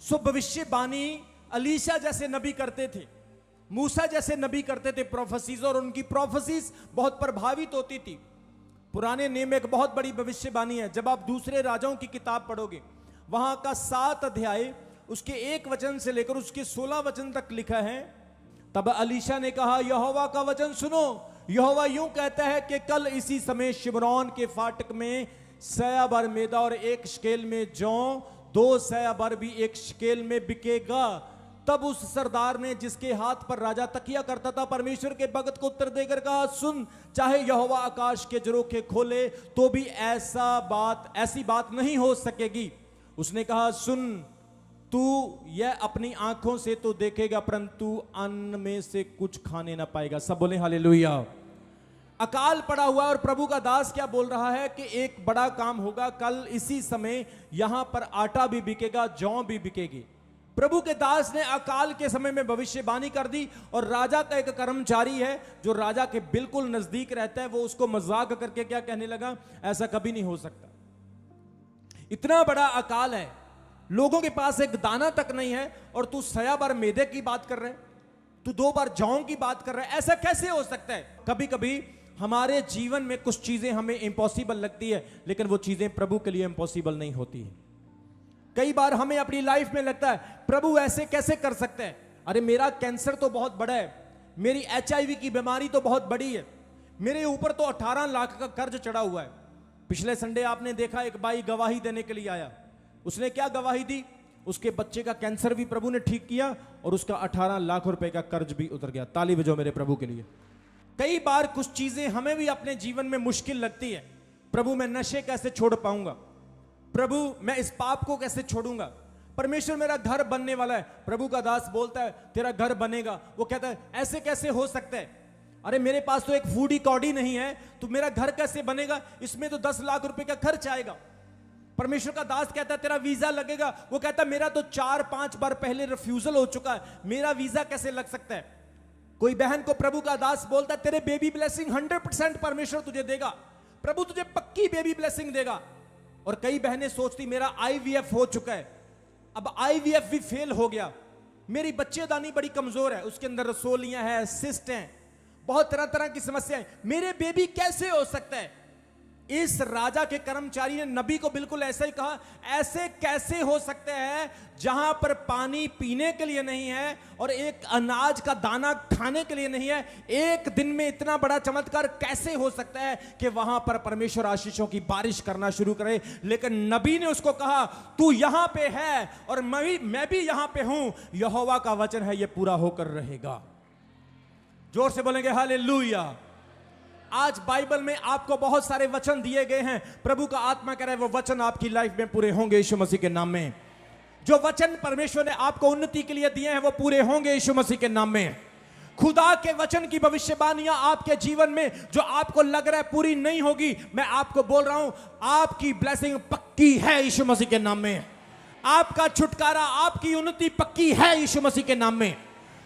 सो भविष्यवाणी अलीशा जैसे नबी करते थे, मूसा जैसे नबी करते थे प्रोफेसीज, और उनकी प्रोफेसीज बहुत प्रभावित होती थी। पुराने नियम में एक बहुत बड़ी भविष्यवाणी है। जब आप दूसरे राजाओं की किताब पढ़ोगे, वहां का 7 अध्याय उसके 1 वचन से लेकर उसके 16 वचन तक लिखा है। तब अलीशा ने कहा, यहोवा का वचन सुनो। यहोवा यूं कहता है कि कल इसी समय शिमरोन के फाटक में 100 बर मैदा और 1 शकेल में जौ 200 बर भी 1 शकेल में बिकेगा। तब उस सरदार ने, जिसके हाथ पर राजा तकिया करता था, परमेश्वर के भगत को उत्तर देकर कहा, सुन, चाहे यहोवा आकाश के झरोखे खोले तो भी ऐसी बात नहीं हो सकेगी। उसने कहा, सुन, तू यह अपनी आंखों से तो देखेगा, परंतु अन्न में से कुछ खाने ना पाएगा। सब बोले हालेलुया। अकाल पड़ा हुआ और प्रभु का दास क्या बोल रहा है कि एक बड़ा काम होगा, कल इसी समय यहां पर आटा भी बिकेगा, जौ भी बिकेगी। प्रभु के दास ने अकाल के समय में भविष्यवाणी कर दी, और राजा का एक कर्मचारी है जो राजा के बिल्कुल नजदीक रहता है, वो उसको मजाक करके क्या कहने लगा, ऐसा कभी नहीं हो सकता, इतना बड़ा अकाल है, लोगों के पास एक दाना तक नहीं है, और तू 100 बार मैदे की बात कर रहे है, तू 2 बार जौ की बात कर रहा है, ऐसा कैसे हो सकता है। कभी कभी हमारे जीवन में कुछ चीजें हमें इंपॉसिबल लगती है, लेकिन वो चीजें प्रभु के लिए इंपॉसिबल नहीं होती है। कई बार हमें अपनी लाइफ में लगता है, प्रभु ऐसे कैसे कर सकते हैं। अरे मेरा कैंसर तो बहुत बड़ा है, मेरी HIV की बीमारी तो बहुत बड़ी है, मेरे ऊपर तो 18 लाख का कर्ज चढ़ा हुआ है। पिछले संडे आपने देखा, एक भाई गवाही देने के लिए आया, उसने क्या गवाही दी, उसके बच्चे का कैंसर भी प्रभु ने ठीक किया और उसका 18 लाख रुपए का कर्ज भी उतर गया। ताली बजाओ मेरे प्रभु के लिए। कई बार कुछ चीजें हमें भी अपने जीवन में मुश्किल लगती है। प्रभु मैं नशे कैसे छोड़ पाऊंगा, प्रभु मैं इस पाप को कैसे छोड़ूंगा, परमेश्वर मेरा घर बनने वाला है। प्रभु का दास बोलता है तेरा घर बनेगा, वो कहता है ऐसे कैसे हो सकता है, अरे मेरे पास तो एक फूडी कौड़ी नहीं है, तो मेरा घर कैसे बनेगा, इसमें तो 10 लाख रुपए का खर्च आएगा। परमेश्वर का दास कहता है तेरा वीजा लगेगा, वो कहता है मेरा तो 4-5 बार पहले रिफ्यूजल हो चुका है, मेरा वीजा कैसे लग सकता है। कोई बहन को प्रभु का दास बोलता है तेरे बेबी ब्लेसिंग 100% परमेश्वर तुझे देगा, प्रभु तुझे पक्की बेबी ब्लेसिंग देगा। और कई बहनें सोचती मेरा IVF हो चुका है, अब IVF भी फेल हो गया, मेरी बच्चेदानी बड़ी कमजोर है, उसके अंदर रसोलियां हैं, सिस्ट हैं, बहुत तरह तरह की समस्याएं, मेरे बेबी कैसे हो सकता है। इस राजा के कर्मचारी ने नबी को बिल्कुल ऐसा ही कहा, ऐसे कैसे हो सकते हैं जहां पर पानी पीने के लिए नहीं है और एक अनाज का दाना खाने के लिए नहीं है, एक दिन में इतना बड़ा चमत्कार कैसे हो सकता है कि वहां पर परमेश्वर आशीषों की बारिश करना शुरू करे। लेकिन नबी ने उसको कहा तू यहां पे है और मैं भी यहां पे हूं, यहोवा का वचन है, यह पूरा होकर रहेगा। जोर से बोलेंगे हालेलुया। आज बाइबल में आपको बहुत सारे वचन दिए गए हैं, प्रभु का आत्मा कह रहा है वो वचन आपकी लाइफ में पूरे होंगे यीशु मसीह के नाम में। जो वचन परमेश्वर ने आपको उन्नति के लिए दिए हैं वो पूरे होंगे यीशु मसीह के नाम में। खुदा के वचन की भविष्यवाणियां आपके जीवन में जो आपको लग रहा है पूरी नहीं होगी, मैं आपको बोल रहा हूं आपकी ब्लेसिंग पक्की है यीशु मसीह के नाम में। आपका छुटकारा, आपकी उन्नति पक्की है यीशु मसीह के नाम में।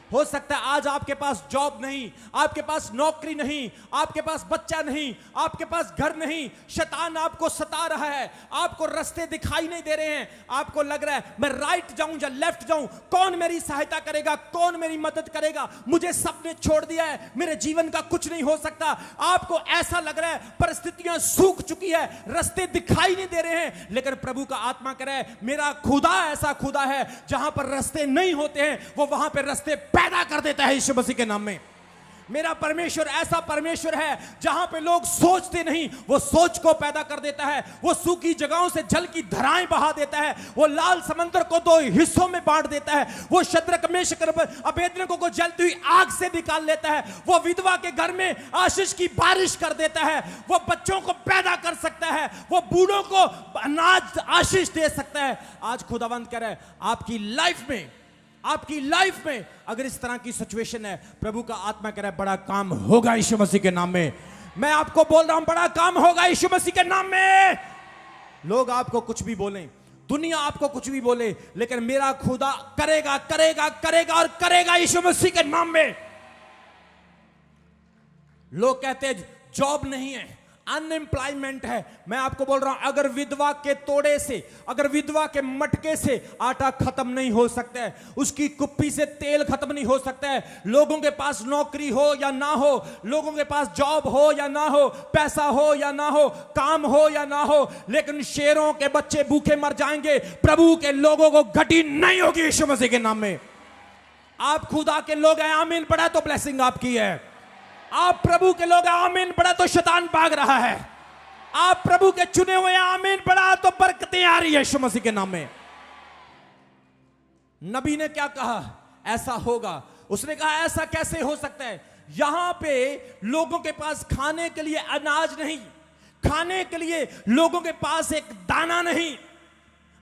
हो सकता है आज आपके पास जॉब नहीं, आपके पास नौकरी नहीं, आपके पास बच्चा नहीं, आपके पास घर नहीं, शैतान आपको सता रहा है, आपको रास्ते दिखाई नहीं दे रहे हैं, आपको लग रहा है मैं राइट जाऊं या लेफ्ट जाऊं, कौन मेरी सहायता करेगा, कौन मेरी मदद करेगा, मुझे सबने छोड़ दिया है, मेरे जीवन का कुछ नहीं हो सकता। आपको ऐसा लग रहा है परिस्थितियां सूख चुकी है, रास्ते दिखाई नहीं दे रहे हैं, लेकिन प्रभु का आत्मा कह रहा है मेरा खुदा ऐसा खुदा है जहां पर रास्ते नहीं होते हैं वो वहां पर रास्ते पैदा कर देता है यीशु मसीह के नाम में। मेरा परमेश्वर ऐसा परमेश्वर है जहां पे लोग सोचते नहीं वो सोच को पैदा कर देता है, वो सूखी जगहों से जल की धाराएं बहा देता है, वो लाल समंदर को 2 हिस्सों में बांट देता है, वो शद्रक मेशक अबेदनगो को जलती हुई आग से निकाल लेता है, वो विधवा के घर में आशीष की बारिश कर देता है, वो बच्चों को पैदा कर सकता है, वो बूढ़ों को अनाज आशीष दे सकता है। आज खुदावंद कह रहा है आपकी लाइफ में अगर इस तरह की सिचुएशन है, प्रभु का आत्मा कह रहा है बड़ा काम होगा यीशु मसीह के नाम में। मैं आपको बोल रहा हूं बड़ा काम होगा यीशु मसीह के नाम में। लोग आपको कुछ भी बोलें, दुनिया आपको कुछ भी बोले, लेकिन मेरा खुदा करेगा करेगा करेगा और करेगा यीशु मसीह के नाम में। लोग कहते हैं जॉब नहीं है, अनएम्प्लॉयमेंट है। मैं आपको बोल रहा हूं, अगर विधवा के तोड़े से, अगर विधवा के मटके से आटा खत्म नहीं हो सकता है, उसकी कुप्पी से तेल खत्म नहीं हो सकता है, लोगों के पास नौकरी हो या ना हो, लोगों के पास जॉब हो या ना हो, पैसा हो या ना हो, काम हो या ना हो, लेकिन शेरों के बच्चे भूखे मर जाएंगे, प्रभु के लोगों को घटी नहीं होगी यीशु मसीह के नाम में। आप खुदा के लोग हैं, आमीन पड़ा तो ब्लेसिंग आपकी है। आप प्रभु के लोग हैं, आमीन पड़ा तो शैतान भाग रहा है। आप प्रभु के चुने हुए हैं, आमीन पड़ा तो बरकतें आ रही है यीशु मसीह के नाम में। नबी ने क्या कहा? ऐसा होगा। उसने कहा ऐसा कैसे हो सकता है? यहां पे लोगों के पास खाने के लिए अनाज नहीं, खाने के लिए लोगों के पास एक दाना नहीं।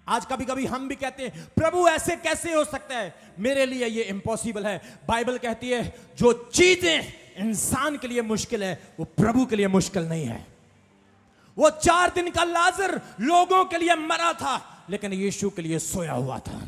आज कभी कभी हम भी कहते हैं प्रभु ऐसे कैसे हो सकता है, मेरे लिए ये इम्पॉसिबल है। बाइबल कहती है जो चीजें इंसान के लिए मुश्किल है वो प्रभु के लिए मुश्किल नहीं है। वो 4 दिन का लाजर लोगों के लिए मरा था, लेकिन यीशु के लिए सोया हुआ था।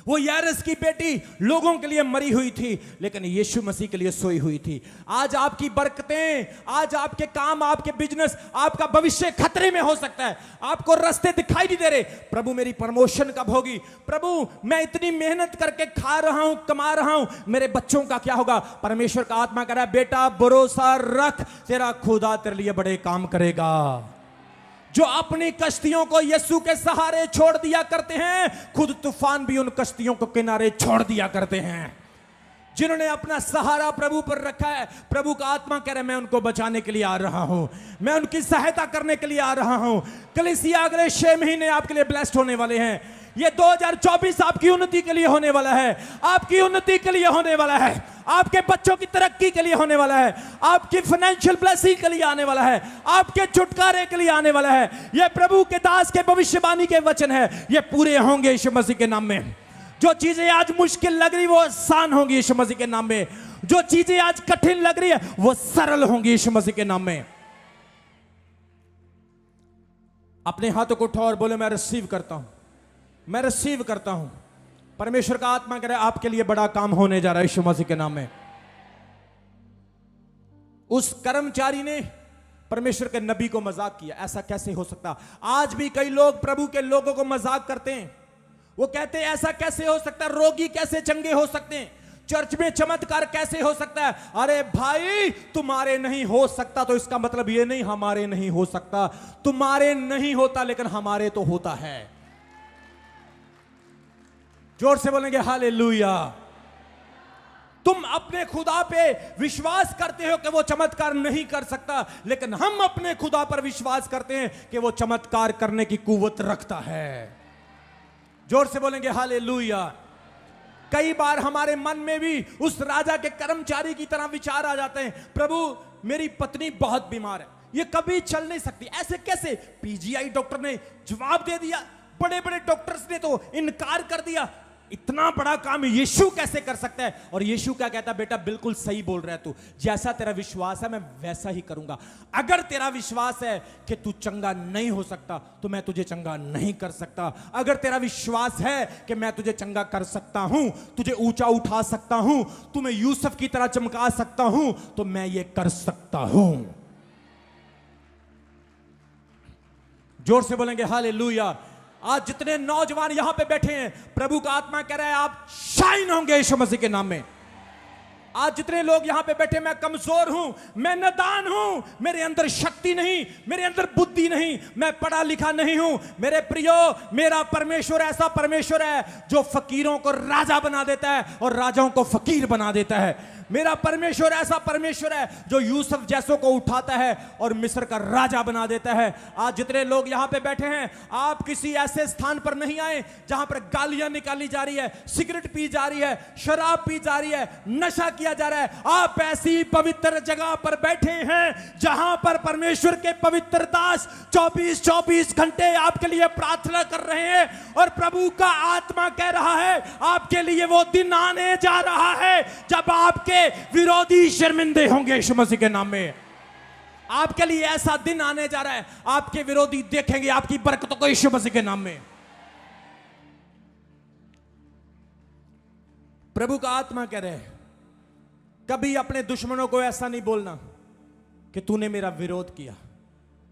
वो यारस की बेटी लोगों के लिए मरी हुई थी, लेकिन यीशु मसीह के लिए सोई हुई थी। आज आपकी बरकतें, आज आपके काम, आपके बिजनेस, आपका भविष्य खतरे में हो सकता है। आपको रास्ते दिखाई नहीं दे रहे, प्रभु मेरी प्रमोशन कब होगी, प्रभु मैं इतनी मेहनत करके खा रहा हूं, कमा रहा हूं, मेरे बच्चों का क्या होगा। परमेश्वर का आत्मा कह रहा है बेटा भरोसा रख, तेरा खुदा तेरे लिए बड़े काम करेगा। जो अपनी कश्तियों को यीशु के सहारे छोड़ दिया करते हैं, खुद तूफान भी उन कश्तियों को किनारे छोड़ दिया करते हैं। जिन्होंने अपना सहारा प्रभु पर रखा है, प्रभु का आत्मा कह रहा है मैं उनको बचाने के लिए आ रहा हूं, मैं उनकी सहायता करने के लिए आ रहा हूं। कलीसिया अगले 6 महीने आपके लिए ब्लेस्ड होने वाले हैं। ये 2024 आपकी उन्नति के लिए होने वाला है, आपकी उन्नति के लिए होने वाला है, आपके बच्चों की तरक्की के लिए होने वाला है, आपकी फाइनेंशियल ब्लेसिंग के लिए आने वाला है, आपके छुटकारे के लिए आने वाला है। ये प्रभु के दास के भविष्यवाणी के वचन है, ये पूरे होंगे यीशु मसीह के नाम में। जो चीजें आज मुश्किल लग रही वो आसान होंगी यीशु मसीह के नाम में। जो चीजें आज कठिन लग रही है वो सरल होंगी यीशु मसीह के नाम में। अपने हाथों को उठाओ और बोले मैं रिसीव करता हूं, मैं रिसीव करता हूं। परमेश्वर का आत्मा कह रहा है आपके लिए बड़ा काम होने जा रहा है यीशु मसीह के नाम में। उस कर्मचारी ने परमेश्वर के नबी को मजाक किया, ऐसा कैसे हो सकता। आज भी कई लोग प्रभु के लोगों को मजाक करते हैं। वो कहते हैं ऐसा कैसे हो सकता है, रोगी कैसे चंगे हो सकते हैं, चर्च में चमत्कार कैसे हो सकता है। अरे भाई तुम्हारे नहीं हो सकता तो इसका मतलब ये नहीं हमारे नहीं हो सकता। तुम्हारे नहीं होता लेकिन हमारे तो होता है। जोर से बोलेंगे हालेलुया। तुम अपने खुदा पे विश्वास करते हो कि वो चमत्कार नहीं कर सकता, लेकिन हम अपने खुदा पर विश्वास करते हैं कि वो चमत्कार करने की कुव्वत रखता है। जोर से बोलेंगे हालेलुया। कई बार हमारे मन में भी उस राजा के कर्मचारी की तरह विचार आ जाते हैं, प्रभु मेरी पत्नी बहुत बीमार है, ये कभी चल नहीं सकती, ऐसे कैसे। पीजीआई डॉक्टर ने जवाब दे दिया, बड़े बड़े डॉक्टर्स ने तो इनकार कर दिया, इतना बड़ा काम यीशु कैसे कर सकता है। और यीशु क्या कहता है, बेटा बिल्कुल सही बोल रहा है तू, जैसा तेरा विश्वास है मैं वैसा ही करूंगा। अगर तेरा विश्वास है कि तू चंगा नहीं हो सकता तो मैं तुझे चंगा नहीं कर सकता। अगर तेरा विश्वास है कि मैं तुझे चंगा कर सकता हूं, तुझे ऊंचा उठा सकता हूं, तुम्हें यूसुफ की तरह चमका सकता हूं, तो मैं ये कर सकता हूं। जोर से बोलेंगे हालेलुया। आज जितने नौजवान यहां पे बैठे हैं, प्रभु का आत्मा कह रहा है आप शाइन होंगे यीशु मसीह के नाम में। आज जितने लोग यहां पे बैठे, मैं कमजोर हूं, मैं नादान हूं, मेरे अंदर शक्ति नहीं, मेरे अंदर बुद्धि नहीं, मैं पढ़ा लिखा नहीं हूं, मेरे प्रियो मेरा परमेश्वर ऐसा परमेश्वर है जो फकीरों को राजा बना देता है और राजाओं को फकीर बना देता है। मेरा परमेश्वर ऐसा परमेश्वर है जो यूसुफ जैसों को उठाता है और मिस्र का राजा बना देता है। आज जितने लोग यहां पे बैठे हैं, आप किसी ऐसे स्थान पर नहीं आए जहां पर गालियां निकाली जा रही है, सिगरेट पी जा रही है, शराब पी जा रही है, नशा किया जा रहा है। आप ऐसी पवित्र जगह पर बैठे हैं जहां पर परमेश्वर के पवित्र दास 24-24 घंटे आपके लिए प्रार्थना कर रहे हैं। और प्रभु का आत्मा कह रहा है आपके लिए वो दिन आने जा रहा है जब आपके विरोधी शर्मिंदे होंगे यीशु मसीह के नाम में। आपके लिए ऐसा दिन आने जा रहा है, आपके विरोधी देखेंगे आपकी बरकतों को यीशु मसीह के नाम में। प्रभु का आत्मा कह रहे हैं कभी अपने दुश्मनों को ऐसा नहीं बोलना, कि तूने मेरा विरोध किया।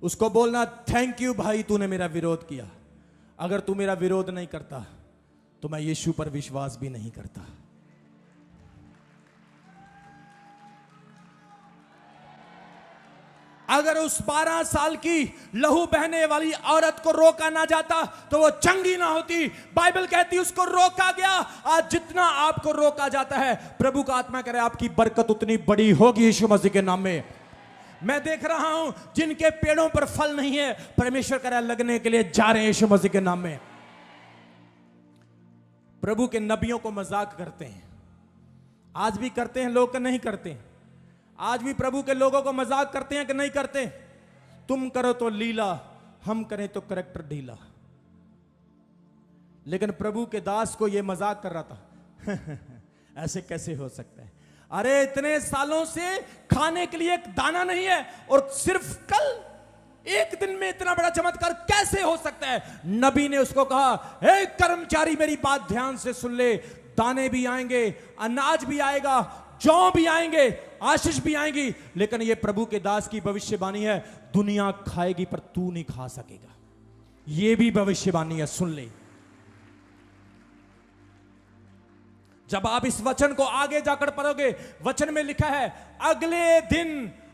उसको बोलना थैंक यू भाई, तूने मेरा विरोध किया। अगर तू मेरा विरोध नहीं करता तो मैं यीशु पर विश्वास भी नहीं करता। अगर उस 12 साल की लहू बहने वाली औरत को रोका ना जाता तो वो चंगी ना होती। बाइबल कहती उसको रोका गया। आज जितना आपको रोका जाता है, प्रभु का आत्मा कह रहा है आपकी बरकत उतनी बड़ी होगी यीशु मसीह के नाम में। मैं देख रहा हूं जिनके पेड़ों पर फल नहीं है, परमेश्वर कह रहा है लगने के लिए जा रहे हैं यीशु मसीह के नाम में। प्रभु के नबियों को मजाक करते हैं, आज भी करते हैं लोग, नहीं करते? आज भी प्रभु के लोगों को मजाक करते हैं कि नहीं करते? तुम करो तो लीला, हम करें तो करैक्टर ढीला। लेकिन प्रभु के दास को यह मजाक कर रहा था ऐसे कैसे हो सकता है? अरे इतने सालों से खाने के लिए एक दाना नहीं है और सिर्फ कल एक दिन में इतना बड़ा चमत्कार कैसे हो सकता है? नबी ने उसको कहा, हे कर्मचारी मेरी बात ध्यान से सुन ले, दाने भी आएंगे, अनाज भी आएगा, जौ भी आएंगे, आशीष भी आएगी, लेकिन ये प्रभु के दास की भविष्यवाणी है, दुनिया खाएगी पर तू नहीं खा सकेगा। ये भी भविष्यवाणी है, सुन ले। जब आप इस वचन को आगे जाकर पढ़ोगे, वचन में लिखा है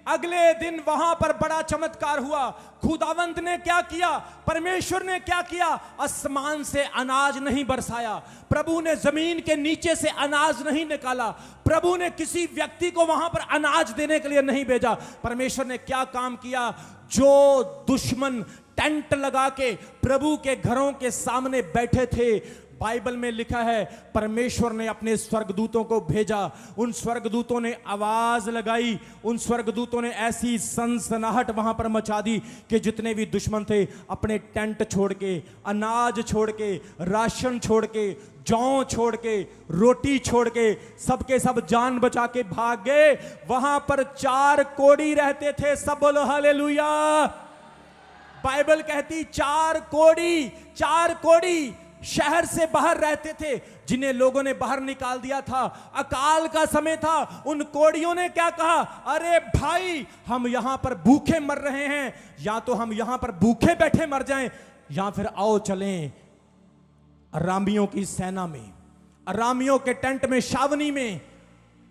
अगले दिन वहां पर बड़ा चमत्कार हुआ। खुदावंत ने क्या किया? परमेश्वर ने क्या किया? आसमान से अनाज नहीं बरसाया, प्रभु ने जमीन के नीचे से अनाज नहीं निकाला, प्रभु ने किसी व्यक्ति को वहां पर अनाज देने के लिए नहीं भेजा। परमेश्वर ने क्या काम किया? जो दुश्मन टेंट लगा के प्रभु के घरों के सामने बैठे थे, बाइबल में लिखा है परमेश्वर ने अपने स्वर्गदूतों को भेजा। उन स्वर्गदूतों ने आवाज लगाई, उन स्वर्गदूतों ने ऐसी सनसनाहट वहां पर मचा दी कि जितने भी दुश्मन थे अपने टेंट छोड़ के, अनाज छोड़ के, राशन छोड़ के, जौ छोड़ के, रोटी छोड़ के, सबके सब जान बचा के भाग गए। वहां पर 4 कोढ़ी रहते थे। सब बोलो हालेलुया। बाइबल कहती 4 कोढ़ी शहर से बाहर रहते थे, जिन्हें लोगों ने बाहर निकाल दिया था। अकाल का समय था। उन कोढ़ियों ने क्या कहा? अरे भाई, हम यहां पर भूखे मर रहे हैं, या तो हम यहां पर भूखे बैठे मर जाएं, या फिर आओ चलें अरामियों की सेना में, अरामियों के टेंट में, छावनी में।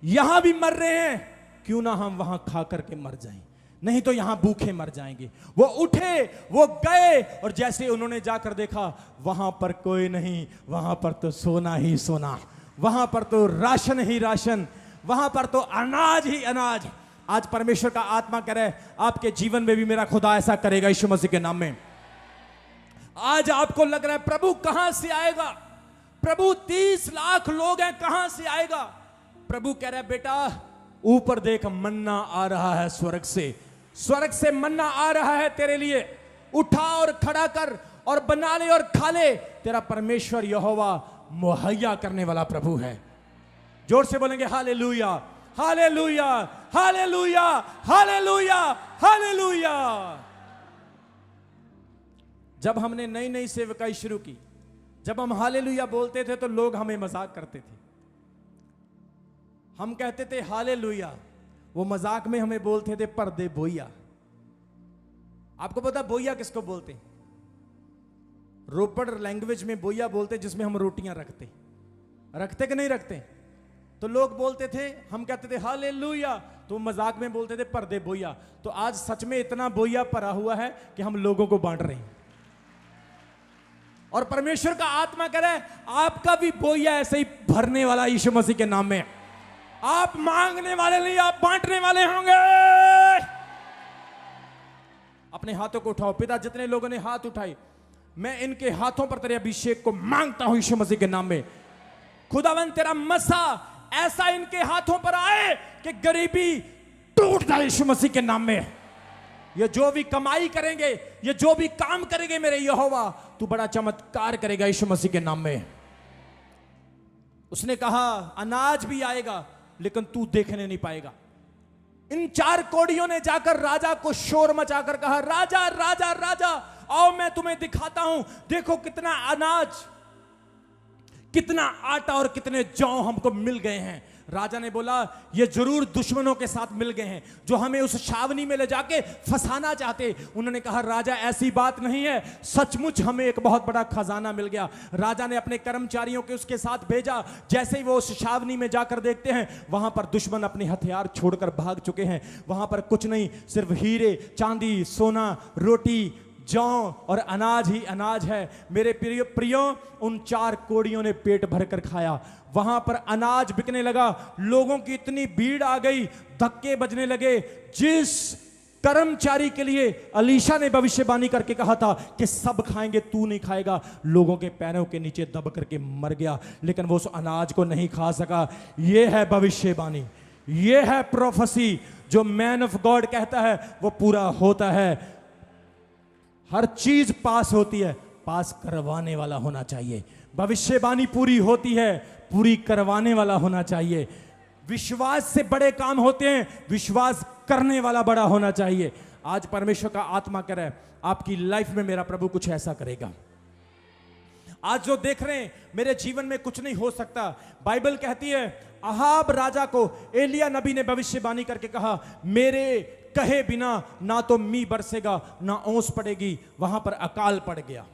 यहां भी मर रहे हैं, क्यों ना हम वहां खा करके मर जाएं, नहीं तो यहां भूखे मर जाएंगे। वो उठे, वो गए, और जैसे उन्होंने जाकर देखा वहां पर कोई नहीं, वहां पर तो सोना ही सोना, वहां पर तो राशन ही राशन, वहां पर तो अनाज ही अनाज। आज परमेश्वर का आत्मा कह रहा है आपके जीवन में भी मेरा खुदा ऐसा करेगा यीशु मसीह के नाम में। आज आपको लग रहा है प्रभु कहां से आएगा? प्रभु 30 लाख लोग हैं, कहां से आएगा? प्रभु कह रहा है बेटा ऊपर देख, मन्ना आ रहा है स्वर्ग से मन्ना आ रहा है तेरे लिए। उठा और खड़ा कर और बना ले और खा ले। तेरा परमेश्वर यहोवा मुहैया करने वाला प्रभु है। जोर से बोलेंगे hallelujah, hallelujah, hallelujah, hallelujah, hallelujah. जब हमने नई नई सेवकाई शुरू की, जब हम हालेलुया बोलते थे तो लोग हमें मजाक करते थे। हम कहते थे हालेलुया, वो मजाक में हमें बोलते थे पर्दे बोइया। आपको पता बोइया किसको बोलते? रोपड़ लैंग्वेज में बोइया बोलते जिसमें हम रोटियां रखते कि नहीं रखते? तो लोग बोलते थे, हम कहते थे हालेलुया, तो मजाक में बोलते थे पर्दे बोइया। तो आज सच में इतना बोइया भरा हुआ है कि हम लोगों को बांट रहे हैं। और परमेश्वर का आत्मा कह रहा है आपका भी बोइया ऐसे ही भरने वाला यीशु मसीह के नाम में। आप मांगने वाले नहीं, आप बांटने वाले होंगे। अपने हाथों को उठाओ। पिता, जितने लोगों ने हाथ उठाए, मैं इनके हाथों पर तेरे अभिषेक को मांगता हूं यीशु मसीह के नाम में। खुदावन तेरा मसा ऐसा इनके हाथों पर आए कि गरीबी टूट जाए यीशु मसीह के नाम में। ये जो भी कमाई करेंगे, ये जो भी काम करेंगे मेरे यहोवा, तू बड़ा चमत्कार करेगा यीशु मसीह के नाम में। उसने कहा अनाज भी आएगा लेकिन तू देखने नहीं पाएगा। इन 4 कोढ़ियों ने जाकर राजा को शोर मचाकर कहा, राजा राजा राजा, आओ मैं तुम्हें दिखाता हूं, देखो कितना अनाज, कितना आटा और कितने जौ हमको मिल गए हैं। राजा ने बोला ये जरूर दुश्मनों के साथ मिल गए हैं जो हमें उस छावनी में ले जाके फंसाना चाहते। उन्होंने कहा राजा ऐसी बात नहीं है, सचमुच हमें एक बहुत बड़ा खजाना मिल गया। राजा ने अपने कर्मचारियों के उसके साथ भेजा। जैसे ही वो उस छावनी में जाकर देखते हैं वहां पर दुश्मन अपने हथियार छोड़कर भाग चुके हैं। वहां पर कुछ नहीं, सिर्फ हीरे, चांदी, सोना, रोटी, जौ और अनाज ही अनाज है। मेरे प्रियो उन 4 कोड़ियों ने पेट भरकर खाया। वहां पर अनाज बिकने लगा, लोगों की इतनी भीड़ आ गई, धक्के बजने लगे। जिस कर्मचारी के लिए अलीशा ने भविष्यवाणी करके कहा था कि सब खाएंगे तू नहीं खाएगा, लोगों के पैरों के नीचे दब करके मर गया, लेकिन वो उस अनाज को नहीं खा सका। यह है भविष्यवाणी, यह है प्रोफेसी। जो मैन ऑफ गॉड कहता है वो पूरा होता है। हर चीज पास होती है, पास करवाने वाला होना चाहिए। भविष्यवाणी पूरी होती है, पूरी करवाने वाला होना चाहिए। विश्वास से बड़े काम होते हैं, विश्वास करने वाला बड़ा होना चाहिए। आज परमेश्वर का आत्मा करे आपकी लाइफ में मेरा प्रभु कुछ ऐसा करेगा। आज जो देख रहे हैं मेरे जीवन में कुछ नहीं हो सकता। बाइबल कहती है अहाब राजा को एलिया नबी ने भविष्यवाणी करके कहा मेरे कहे बिना ना तो मी बरसेगा ना ओस पड़ेगी। वहां पर अकाल पड़ गया।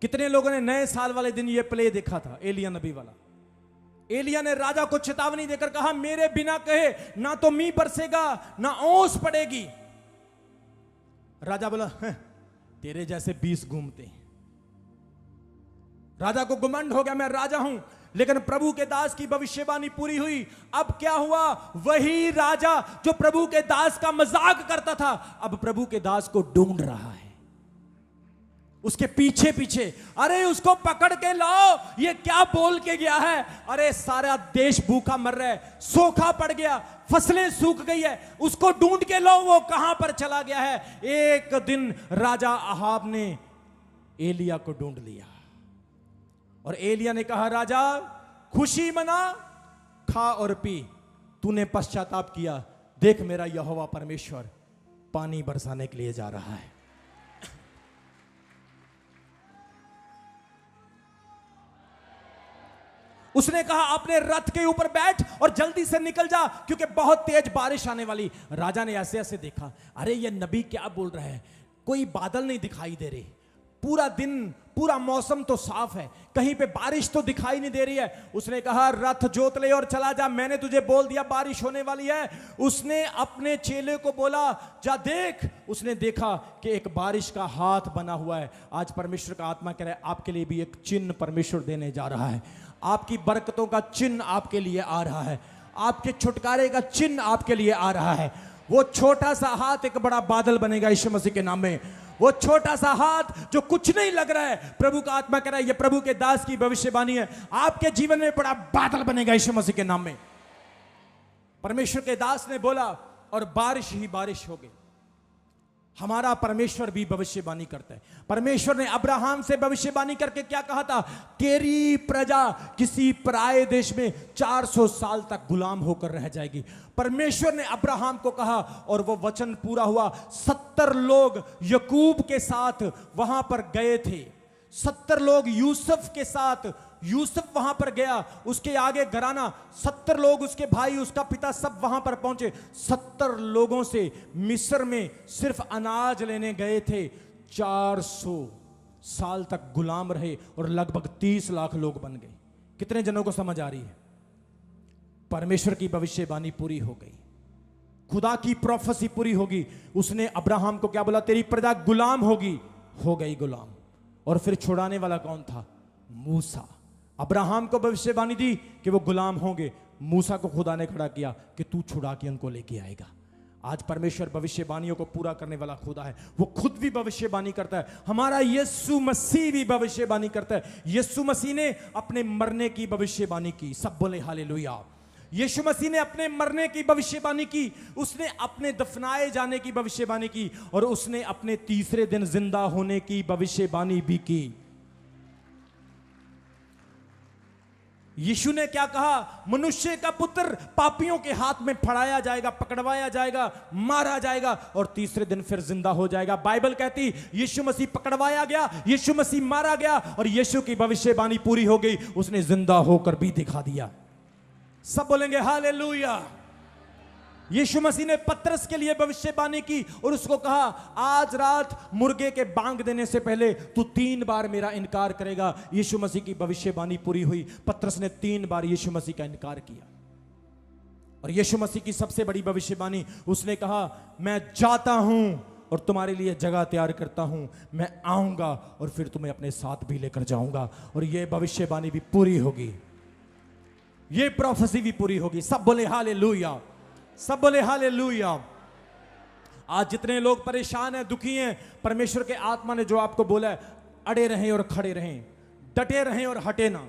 कितने लोगों ने नए साल वाले दिन यह प्ले देखा था, एलिया नबी वाला। एलिया ने राजा को चेतावनी देकर कहा मेरे बिना कहे ना तो मी बरसेगा ना ओस पड़ेगी। राजा बोला तेरे जैसे 20 घूमते हैं। राजा को गुमंड हो गया मैं राजा हूं, लेकिन प्रभु के दास की भविष्यवाणी पूरी हुई। अब क्या हुआ, वही राजा जो प्रभु के दास का मजाक करता था अब प्रभु के दास को ढूंढ रहा है। उसके पीछे पीछे, अरे उसको पकड़ के लाओ, ये क्या बोल के गया है। अरे सारा देश भूखा मर रहा है, सूखा पड़ गया, फसलें सूख गई है, उसको ढूंढ के लाओ, वो कहां पर चला गया है। एक दिन राजा अहाब ने एलिया को ढूंढ लिया और एलिया ने कहा राजा खुशी मना, खा और पी, तूने पश्चाताप किया, देख मेरा यहोवा परमेश्वर पानी बरसाने के लिए जा रहा है। उसने कहा अपने रथ के ऊपर बैठ और जल्दी से निकल जा क्योंकि बहुत तेज बारिश आने वाली। राजा ने ऐसे ऐसे देखा, अरे ये नबी क्या बोल रहा है, कोई बादल नहीं दिखाई दे रहे, पूरा दिन पूरा मौसम तो साफ है, कहीं पे बारिश तो दिखाई नहीं दे रही है। उसने कहा रथ जोत ले और चला जा, मैंने तुझे बोल दिया बारिश होने वाली है। उसने अपने चेले को बोला जा देख। उसने देखा कि एक बारिश का हाथ बना हुआ है। आज परमेश्वर का आत्मा कह रहा है आपके लिए भी एक चिन्ह परमेश्वर देने जा रहा है। आपकी बरकतों का चिन्ह आपके लिए आ रहा है, आपके छुटकारे का चिन्ह आपके लिए आ रहा है। वो छोटा सा हाथ एक बड़ा बादल बनेगा यीशु मसीह के नाम में। वो छोटा सा हाथ जो कुछ नहीं लग रहा है, प्रभु का आत्मा कह रहा है ये प्रभु के दास की भविष्यवाणी है, आपके जीवन में बड़ा बादल बनेगा यीशु मसीह के नाम में। परमेश्वर के दास ने बोला और बारिश ही बारिश हो गई। हमारा परमेश्वर भी भविष्यवाणी करता है। परमेश्वर ने अब्राहम से भविष्यवाणी करके क्या कहा था, तेरी प्रजा किसी पराये देश में 400 साल तक गुलाम होकर रह जाएगी। परमेश्वर ने अब्राहम को कहा और वो वचन पूरा हुआ। 70 लोग यकूब के साथ वहां पर गए थे, 70 लोग यूसुफ के साथ, यूसुफ वहां पर गया, उसके आगे घराना, 70 लोग, उसके भाई, उसका पिता, सब वहां पर पहुंचे। 70 लोगों से मिस्र में सिर्फ अनाज लेने गए थे। 400 साल तक गुलाम रहे और लगभग 30 लाख लोग बन गए। कितने जनों को समझ आ रही है? परमेश्वर की भविष्यवाणी पूरी हो गई, खुदा की प्रोफेसी पूरी होगी। उसने अब्राहम को क्या बोला, तेरी प्रजा गुलाम होगी, हो गई गुलाम। और फिर छुड़ाने वाला कौन था? मूसा। अब्राहम को भविष्यवाणी दी कि वो गुलाम होंगे, मूसा को खुदा ने खड़ा किया कि तू छुड़ा के उनको लेके आएगा। आज परमेश्वर भविष्यवाणियों को पूरा करने वाला खुदा है। वो खुद भी भविष्यवाणी करता है, हमारा यीशु मसीह भी भविष्यवाणी करता है। यीशु मसीह ने अपने मरने की भविष्यवाणी की, सब बोले हालेलुया। यीशु मसीह ने अपने मरने की भविष्यवाणी की, उसने अपने दफनाए जाने की भविष्यवाणी की, और उसने अपने तीसरे दिन जिंदा होने की भविष्यवाणी भी की। यीशु ने क्या कहा? मनुष्य का पुत्र पापियों के हाथ में फड़ाया जाएगा, पकड़वाया जाएगा, मारा जाएगा और तीसरे दिन फिर जिंदा हो जाएगा। बाइबल कहती यीशु मसीह पकड़वाया गया, यीशु मसीह मारा गया और यीशु की भविष्यवाणी पूरी हो गई, उसने जिंदा होकर भी दिखा दिया। सब बोलेंगे हालेलुया। यीशु मसीह ने पतरस के लिए भविष्यवाणी की और उसको कहा, आज रात मुर्गे के बांग देने से पहले तू 3 बार मेरा इनकार करेगा। यीशु मसीह की भविष्यवाणी पूरी हुई। पतरस ने 3 बार यीशु मसीह का इनकार किया। और यीशु मसीह की सबसे बड़ी भविष्यवाणी, उसने कहा, मैं जाता हूं और तुम्हारे लिए जगह तैयार करता हूं, मैं आऊंगा और फिर तुम्हें अपने साथ भी लेकर जाऊंगा। और यह भविष्यवाणी भी पूरी होगी, यह प्रोफेसी भी पूरी होगी। सब बोले हालेलुया, सब बोले हालेलुया। आज जितने लोग परेशान हैं, दुखी हैं, परमेश्वर के आत्मा ने जो आपको बोला है, अड़े रहें और खड़े रहें, डटे रहें और हटे ना।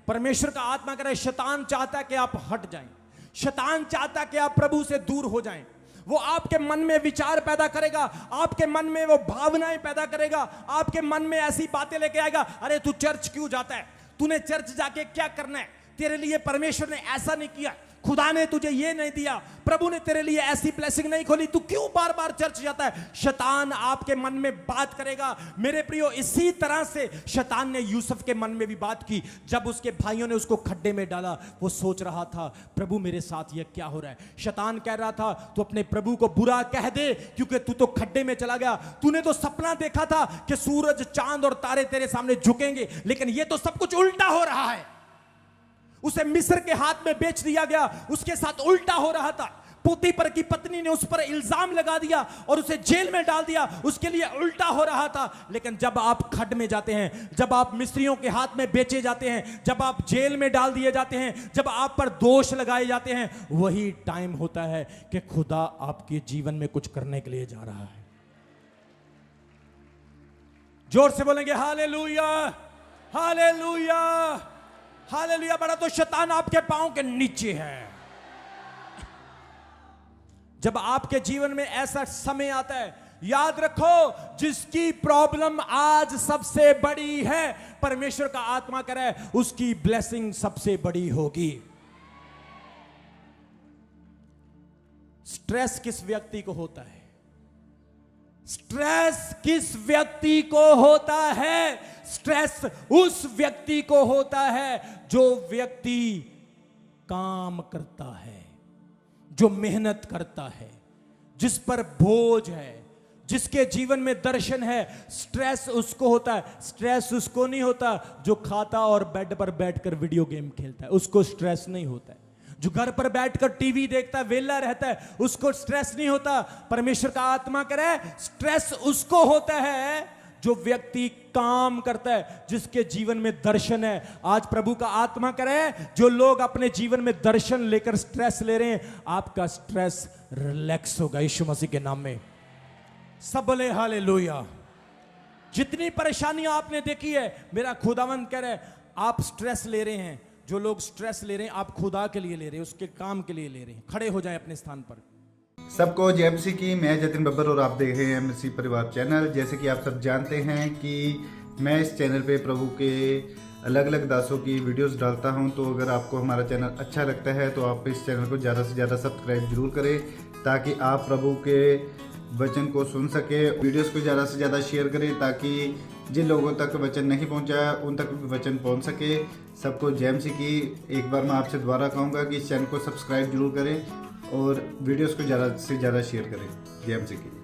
परमेश्वर का आत्मा कह रहा है, शैतान चाहता है कि आप हट जाएं, शैतान चाहता है कि आप प्रभु से दूर हो जाएं। वो आपके मन में विचार पैदा करेगा, आपके मन में वो भावनाएं पैदा करेगा, आपके मन में ऐसी बातें लेके आएगा, अरे तू चर्च क्यों जाता है, तूने चर्च जाके क्या करना है, तेरे लिए परमेश्वर ने ऐसा नहीं किया, खुदा ने तुझे ये नहीं दिया, प्रभु ने तेरे लिए ऐसी ब्लेसिंग नहीं खोली, तू क्यों बार बार चर्च जाता है। शैतान आपके मन में बात करेगा। मेरे प्रियो, इसी तरह से शैतान ने यूसुफ के मन में भी बात की। जब उसके भाइयों ने उसको खड्डे में डाला, वो सोच रहा था, प्रभु मेरे साथ ये क्या हो रहा है। शैतान कह रहा था, तू अपने प्रभु को बुरा कह दे, क्योंकि तू तो खड्डे में चला गया। तूने तो सपना देखा था कि सूरज, चांद और तारे तेरे सामने झुकेंगे, लेकिन ये तो सब कुछ उल्टा हो रहा है। उसे मिस्र के हाथ में बेच दिया गया, उसके साथ उल्टा हो रहा था। पोतीफर की पत्नी ने उस पर इल्जाम लगा दिया और उसे जेल में डाल दिया, उसके लिए उल्टा हो रहा था। लेकिन जब आप खड्ड में जाते हैं, जब आप मिस्रियों के हाथ में बेचे जाते हैं, जब आप जेल में डाल दिए जाते हैं, जब आप पर दोष लगाए जाते हैं, वही टाइम होता है कि खुदा आपके जीवन में कुछ करने के लिए जा रहा है। जोर से बोलेंगे हालेलुया, हालेलुया, हालेलुया। बड़ा तो शैतान आपके पांव के नीचे है। जब आपके जीवन में ऐसा समय आता है, याद रखो, जिसकी प्रॉब्लम आज सबसे बड़ी है, परमेश्वर का आत्मा कह रहा है, उसकी ब्लेसिंग सबसे बड़ी होगी। स्ट्रेस किस व्यक्ति को होता है? स्ट्रेस किस व्यक्ति को होता है? स्ट्रेस उस व्यक्ति को होता है जो व्यक्ति काम करता है, जो मेहनत करता है, जिस पर बोझ है, जिसके जीवन में दर्शन है। स्ट्रेस उसको होता है। स्ट्रेस उसको नहीं होता जो खाता और बेड पर बैठकर वीडियो गेम खेलता है, उसको स्ट्रेस नहीं होता है। जो घर पर बैठकर टीवी देखता है, वेला रहता है, उसको स्ट्रेस नहीं होता। परमेश्वर का आत्मा करे, स्ट्रेस उसको होता है जो व्यक्ति काम करता है, जिसके जीवन में दर्शन है। आज प्रभु का आत्मा करे, जो लोग अपने जीवन में दर्शन लेकर स्ट्रेस ले रहे हैं, आपका स्ट्रेस रिलैक्स होगा यीशु मसीह के नाम में। सब बोले हालेलुया। जितनी परेशानियां आपने देखी है, मेरा खुदावंद कह रहा है, आप स्ट्रेस ले रहे हैं, जो लोग स्ट्रेस ले रहे हैं, आप खुदा के लिए ले रहे हैं, उसके काम के लिए ले रहे हैं। खड़े हो जाएं अपने स्थान पर। सबको जय मसीह की। मैं जतिन बब्बर और आप देख रहे हैं मसीह परिवार चैनल। जैसे कि आप सब जानते हैं कि मैं इस चैनल पे प्रभु के अलग अलग दासों की वीडियोस डालता हूं, तो अगर आपको हमारा चैनल अच्छा लगता है तो आप इस चैनल को ज़्यादा से ज़्यादा सब्सक्राइब जरूर करें, ताकि आप प्रभु के वचन को सुन सके। वीडियोस को ज़्यादा से ज़्यादा शेयर करें, ताकि जिन लोगों तक वचन नहीं पहुंचा उन तक भी वचन पहुंच सके। सबको जय मसीह की। एक बार मैं आपसे दोबारा कहूँगा कि इस चैनल को सब्सक्राइब जरूर करें और वीडियोस को ज़्यादा से ज़्यादा शेयर करें। जय मसीह की।